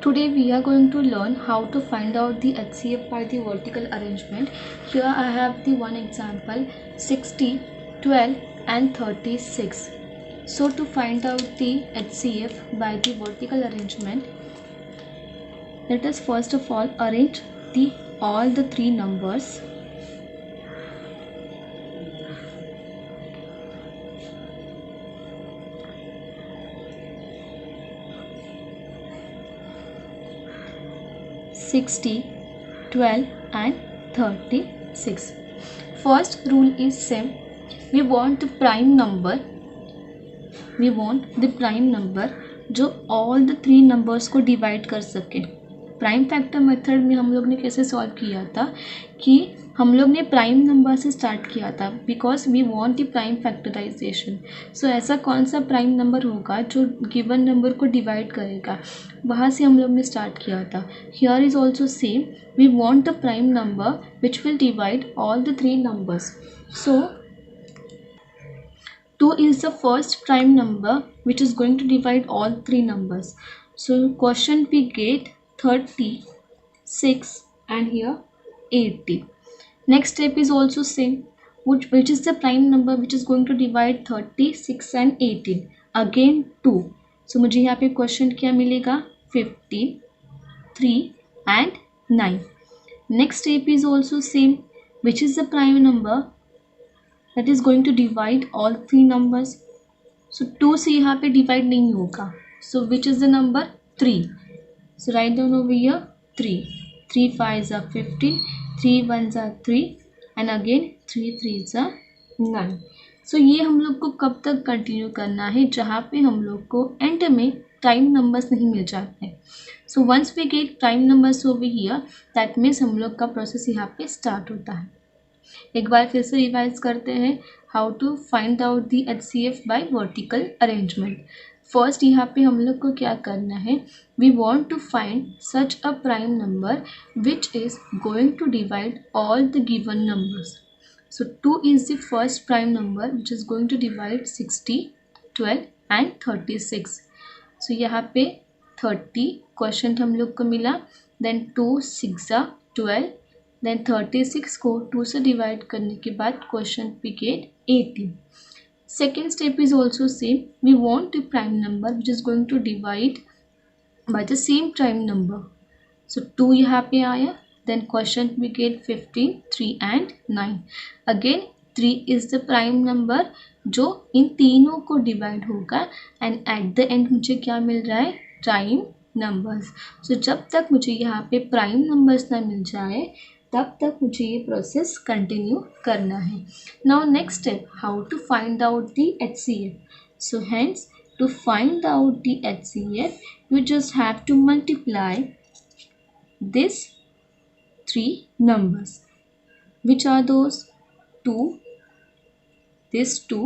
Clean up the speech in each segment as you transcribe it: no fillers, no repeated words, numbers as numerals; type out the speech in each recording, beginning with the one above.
Today we are going to learn how to find out the HCF by the vertical arrangement. Here I have the one example 60, 12 and 36. So to find out the HCF by the vertical arrangement, let us first of all arrange all the three numbers. (60), 12 and 36. First rule is same. We want the prime number जो all the three numbers को divide कर सके. Prime factor method में हम लोग ने कैसे solve किया था कि हम लोग ने प्राइम नंबर से स्टार्ट किया था because we want the prime factorisation. So ऐसा कौन सा प्राइम नंबर होगा जो गिवन नंबर को डिवाइड करेगा, वहाँ से हम लोग ने स्टार्ट किया था. Here is also same. We want the prime number which will divide all the three numbers. So 2 is the first prime number which is going to divide all three numbers. So quotient we get 36 and here 80. Next step is also same. Which is the prime number which is going to divide 36 and 18? Again 2. So मुझे यहाँ पे question क्या मिलेगा 15, 3 and 9. Next step is also same. Which is the prime number that is going to divide all three numbers? So 2 से यहाँ पे divide नहीं होगा. So which is the number 3? So write down over here 3. 3 5s are 15, 3 1s are 3 and again 3 3s are 9. So ये हम लोग को कब तक कंटिन्यू करना है जहाँ पे हम लोग को एंड में प्राइम नंबर्स नहीं मिल जाते हैं. So once we get prime numbers over here that means हम लोग का प्रोसेस यहाँ पे स्टार्ट होता है. एक बार फिर से रिवाइज करते हैं how to find out the HCF by vertical arrangement. First यहाँ पे हम लोग को क्या करना है, we want to find such a prime number which is going to divide all the given numbers. So 2 is the first prime number which is going to divide 60, 12 and 36. सो यहाँ पे 30 क्वेश्चन हम लोग को मिला, देन 2 6 12, देन 36 को 2 से divide करने के बाद क्वेश्चन पे get 18. Second step is also same. We want the prime number which is going to divide by the same prime number. So 2 यहाँ पे आया, देन क्वेश्चन पे get 15, 3 and 9. Again 3 is the prime number जो इन तीनों को divide होगा and at the end मुझे क्या मिल रहा है, प्राइम नंबर्स. सो जब तक मुझे यहाँ पे प्राइम नंबर्स ना मिल जाए तब तक मुझे ये प्रोसेस कंटिन्यू करना है. Now next step, how to find out the HCF. So hence to find out the HCF you just have to multiply this three numbers. Which are those? 2, this 2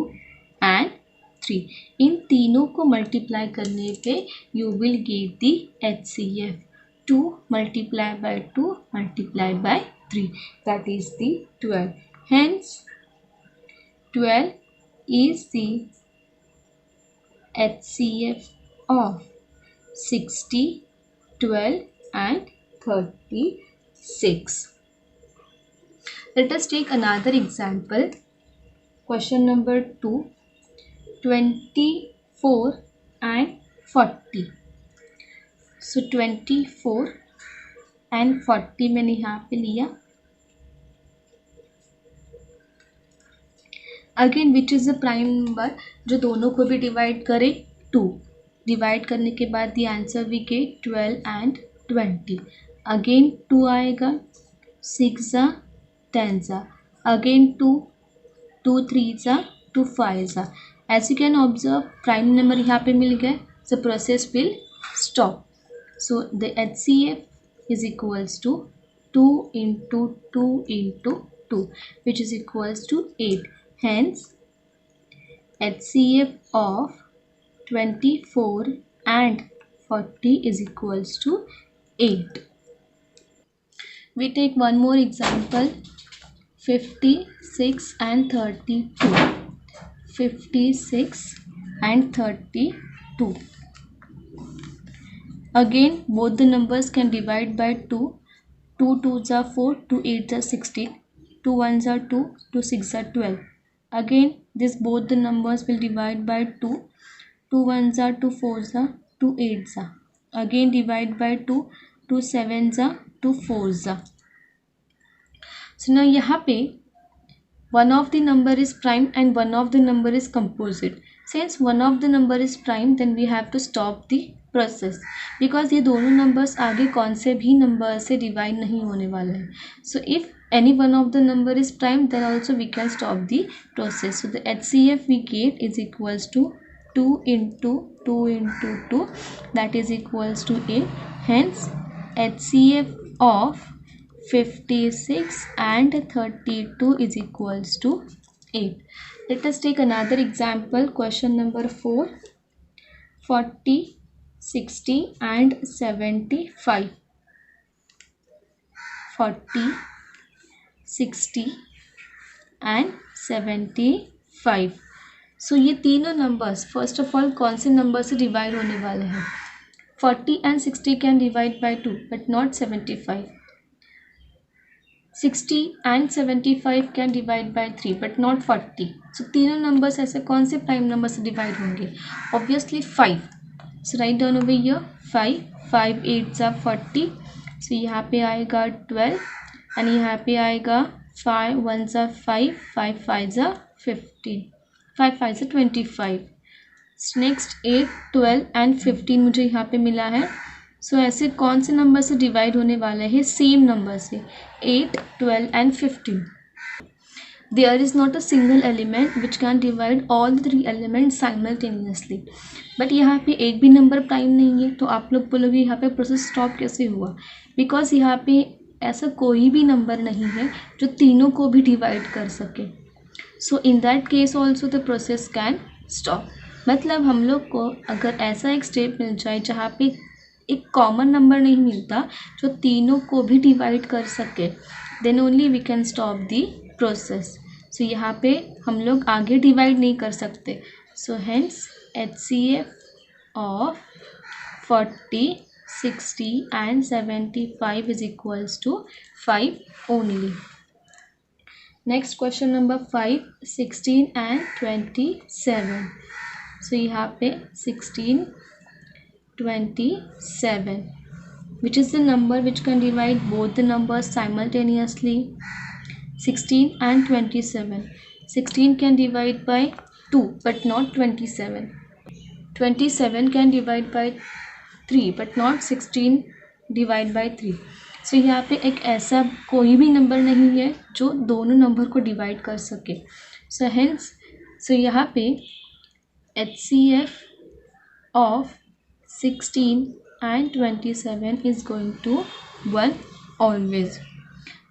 and 3. इन तीनों को multiply करने पे you will get the HCF. 2 multiplied by 2 multiplied by 3, that is the 12. Hence 12 is the HCF of 60, 12 and 36. Let us take another example. Question number 2, 24 and 40. So 24 and 40 मैंने यहाँ पे लिया. Again which is the prime number जो दोनों को भी divide करे, 2. Divide करने के बाद the answer we get 12 and 20. Again 2 आएगा, 6 10 again 2, 2 3 2 5. As you can observe prime number यहाँ पे मिल गए, the process will stop. So the HCF is equals to 2 into 2 into 2 which is equals to 8. Hence HCF of 24 and 40 is equals to 8. We take one more example, 56 and 32. 56 and 32. Again, both the numbers can divide by 2. 2 2s are 4, 2 8s are 16, 2 1s are 2, 2 6s are 12. Again, this both the numbers will divide by 2. 2 1s are 2 4s are 2 8s are. Again divide by 2, 2 7s are 2 4s are. So now यहाँ पे one of the number is prime and one of the number is composite. Since one of the number is prime, then we have to stop the process because ये दोनों numbers आगे कौन से भी number से divide नहीं होने वाले हैं. So if any one of the number is prime, then also we can stop the process. So the HCF we get is equals to 2 into 2 into 2, that is equals to 8. Hence HCF of 56 and 32 is equals to 8. Let us take another example. Question number 4. 40, 60 and 75. 40, 60 and 75. So ये तीनों numbers first of all कौन से number से divide होने वाले हैं? 40 and 60 can divide by 2 but not 75. 60 and 75 can divide by 3 but not 40. So तीनों numbers ऐसे कौन से prime number से divide होंगे? Obviously 5. So write down over here 5. 5 8s are 40. So यहाँ पे आएगा 12 and यहाँ पे आएगा 5 1s are 5, 5 5s are 15, 5 5s are 25. So next 8, 12 and 15 मुझे यहाँ पे मिला है. सो ऐसे कौन से नंबर से डिवाइड होने वाले हैं? सेम नंबर से 8, 12 and 15. There is not a single element which can divide all the 3 element simultaneously. But यहाँ पे एक भी नंबर प्राइम नहीं है, तो आप लोग बोलोगे यहाँ पे प्रोसेस स्टॉप कैसे हुआ? बिकॉज यहाँ पे ऐसा कोई भी नंबर नहीं है जो तीनों को भी डिवाइड कर सके. So in that case also the process can stop. मतलब हम लोग को अगर ऐसा एक स्टेप मिल जाए जहाँ पे एक कॉमन नंबर नहीं मिलता जो तीनों को भी डिवाइड कर सके, then only we can stop the process. So यहाँ पे हम लोग आगे डिवाइड नहीं कर सकते. So hence HCF of 40, 60 and 75 is equals to 5 only. Next question number 5, 16 and 27. So यहाँ पे 16, 27, which is the number which can divide both the numbers simultaneously? 16 and 27. 16 can divide by 2 but not 27. 27 can divide by 3 but not 16 divide by 3. So यहाँ पे एक ऐसा कोई भी number नहीं है जो दोनों नंबर को डिवाइड कर सके. So hence, so यहाँ पे HCF of 16 and 27 is going to 1 always.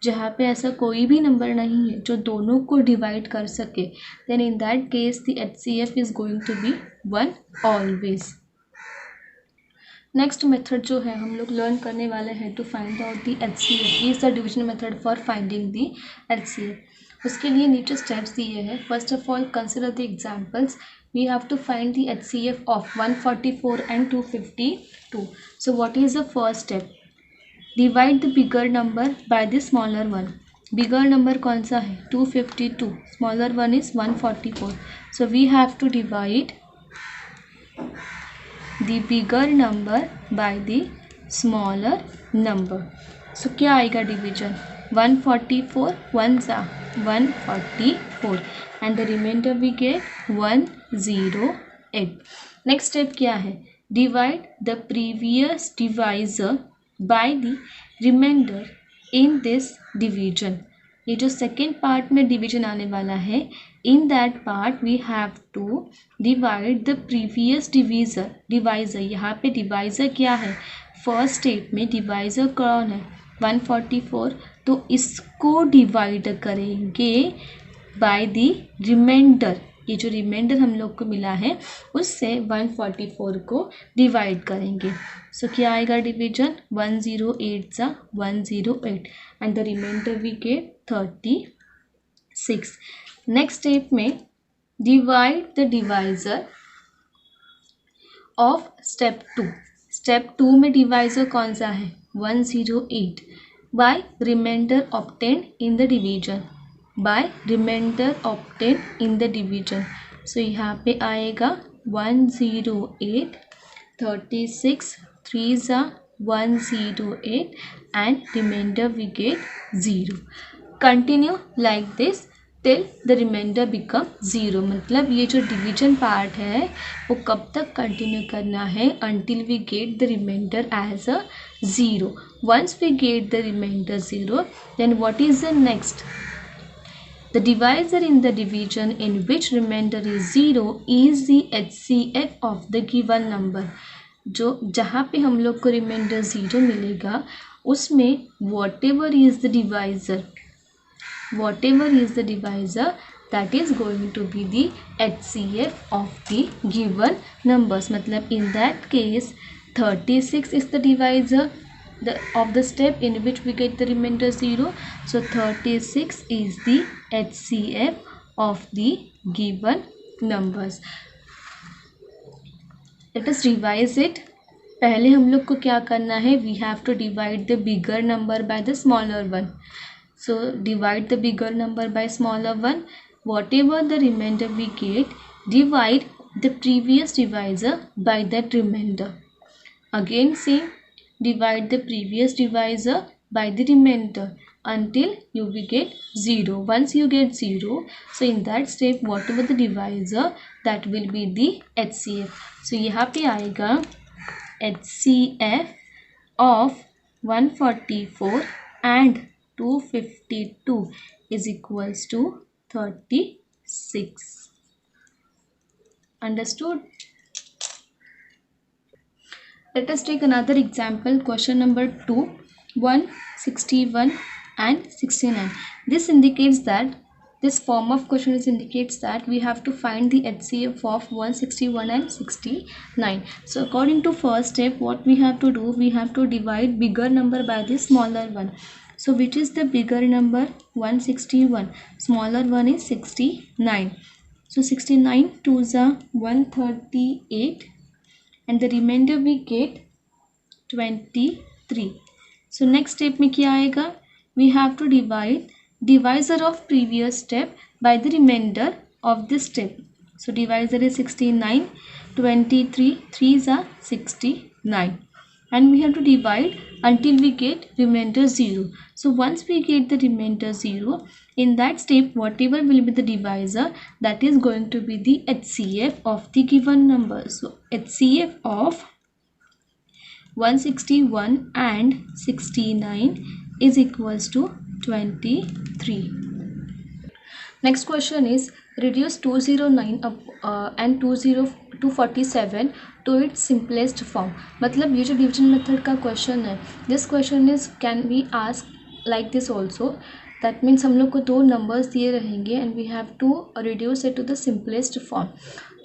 जहाँ पे ऐसा कोई भी नंबर नहीं है जो दोनों को डिवाइड कर सके, then in that case the HCF is going to be 1 always. Next method जो है हम लोग लर्न करने वाले हैं to find out the HCF is the division method for finding the HCF. उसके लिए नीचे स्टेप्स दिए हैं. First of all consider the examples. We have to find the HCF of 144 and 252. So what is the first step? Divide the bigger number by the smaller one. Bigger number कौन सा है? 252. Smaller one is 144. So we have to divide the bigger number by the smaller number. So क्या आएगा division? 144 1 सा 144 and the remainder we get 108. Next step क्या है? Divide the previous divisor by the remainder in this division. ये जो second part में division आने वाला है, in that part we have to divide the previous divisor. यहाँ पे डिवाइजर क्या है? फर्स्ट स्टेप में डिवाइजर कौन है? 144. तो इसको डिवाइड करेंगे बाय द रिमाइंडर. ये जो रिमाइंडर हम लोग को मिला है उससे 144 को डिवाइड करेंगे. सो क्या आएगा डिवीजन? 108 सा 108 and the remainder we get 36. Next step में divide the divisor of step 2. Step 2 में डिवाइजर कौन सा है 108 by remainder obtain in the division so यहाँ पे आएगा 108 36 3 ज़ा 108 and remainder we get 0. Continue like this till the remainder become 0. मतलब ये जो डिवीजन पार्ट है वो कब तक कंटिन्यू करना है until we get the remainder as a 0. Once we get the remainder 0, then what is the next? The divisor in the division in which remainder is 0 is the HCF of the given number. जो जहाँ पे हम लोग को reminder 0 मिलेगा उसमें whatever is the divisor that is going to be the HCF of the given numbers. मतलब in that case 36 is the divisor of the step in which we get the remainder 0. So 36 is the HCF of the given numbers. Let us revise it. पहले हम लोग को क्या करना है we have to divide the bigger number by the smaller one. So divide the bigger number by smaller one. Whatever the remainder we get, divide the previous divisor by that remainder. Again same, divide the previous divisor by the remainder until you will get 0. Once you get 0, so in that step whatever the divisor that will be the HCF. So यहाँ पे आएगा HCF of 144 and 252 is equals to 36. Understood? Let us take another example. Question number 2, 161 and 69. This form of question indicates that we have to find the HCF of 161 and 69. So according to first step, what we have to do, we have to divide bigger number by the smaller one. So which is the bigger number? 161. Smaller one is 69. So 69 2s are 138 and the remainder we get 23. So next step में क्या आएगा? We have to divide divisor of previous step by the remainder of this step. So divisor is 69, 23, 3s are 69. And we have to divide until we get remainder 0. So once we get the remainder 0, in that step whatever will be the divisor, that is going to be the HCF of the given number. So HCF of 161 and 69 is equals to 23. Next question is reduce 209 and 247 to its simplest form. मतलब ये जो division method का question है, this question is can be ask like this also. That means हम लोग को दो numbers दिए रहेंगे and we have to reduce it to the simplest form.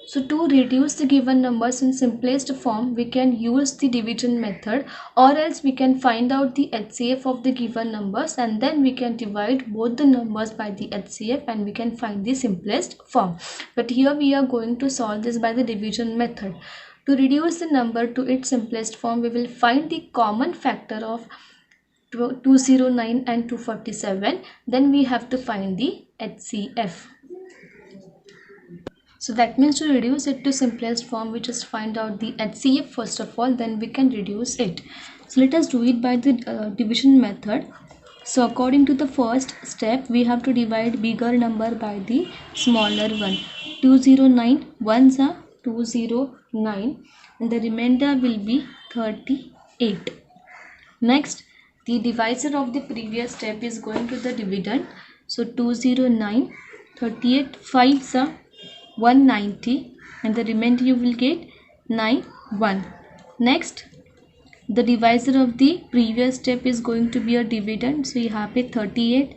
So to reduce the given numbers in simplest form, we can use the division method, or else we can find out the HCF of the given numbers and then we can divide both the numbers by the HCF and we can find the simplest form. But here we are going to solve this by the division method. To reduce the number to its simplest form, we will find the common factor of 209 and 247. Then we have to find the HCF. So that means to reduce it to simplest form, we just find out the HCF first of all, then we can reduce it. So let us do it by the division method. So according to the first step, we have to divide bigger number by the smaller one. 209, 1s are 209 and the remainder will be 38. Next, the divisor of the previous step is going to the dividend. So 209, 38, 5s are 190 and the remainder you will get 91. Next, the divisor of the previous step is going to be a dividend. So you have a 38,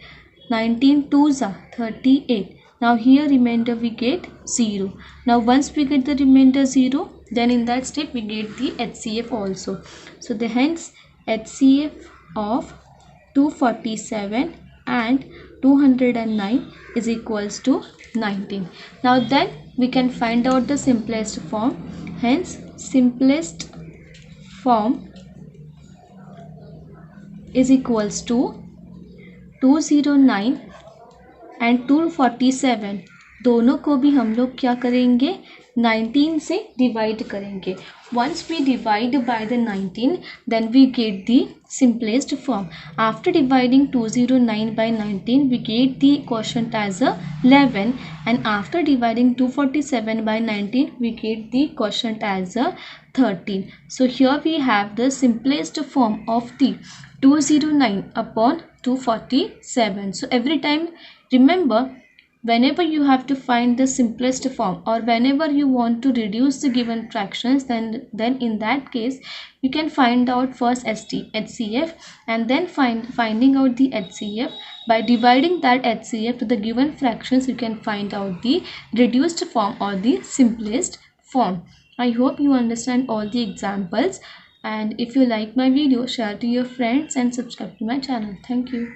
19 2s are 38. Now here remainder we get 0. Now once we get the remainder 0, then in that step we get the HCF also. So the hence HCF of 247 and 209 is equals to 19. Now then we can find out the simplest form. Hence simplest form is equals to 209 and 247 दोनों को भी हम लोग क्या करेंगे 19 से divide करेंगे. Once we divide by the 19, then we get the simplest form. After dividing 209 by 19, we get the quotient as a 11, and after dividing 247 by 19, we get the quotient as a 13. So here we have the simplest form of the 209 upon 247. So every time remember, whenever you have to find the simplest form or whenever you want to reduce the given fractions, then in that case you can find out first HCF, and then finding out the HCF. By dividing that HCF to the given fractions, you can find out the reduced form or the simplest form. I hope you understand all the examples, and if you like my video, share to your friends and subscribe to my channel. Thank you.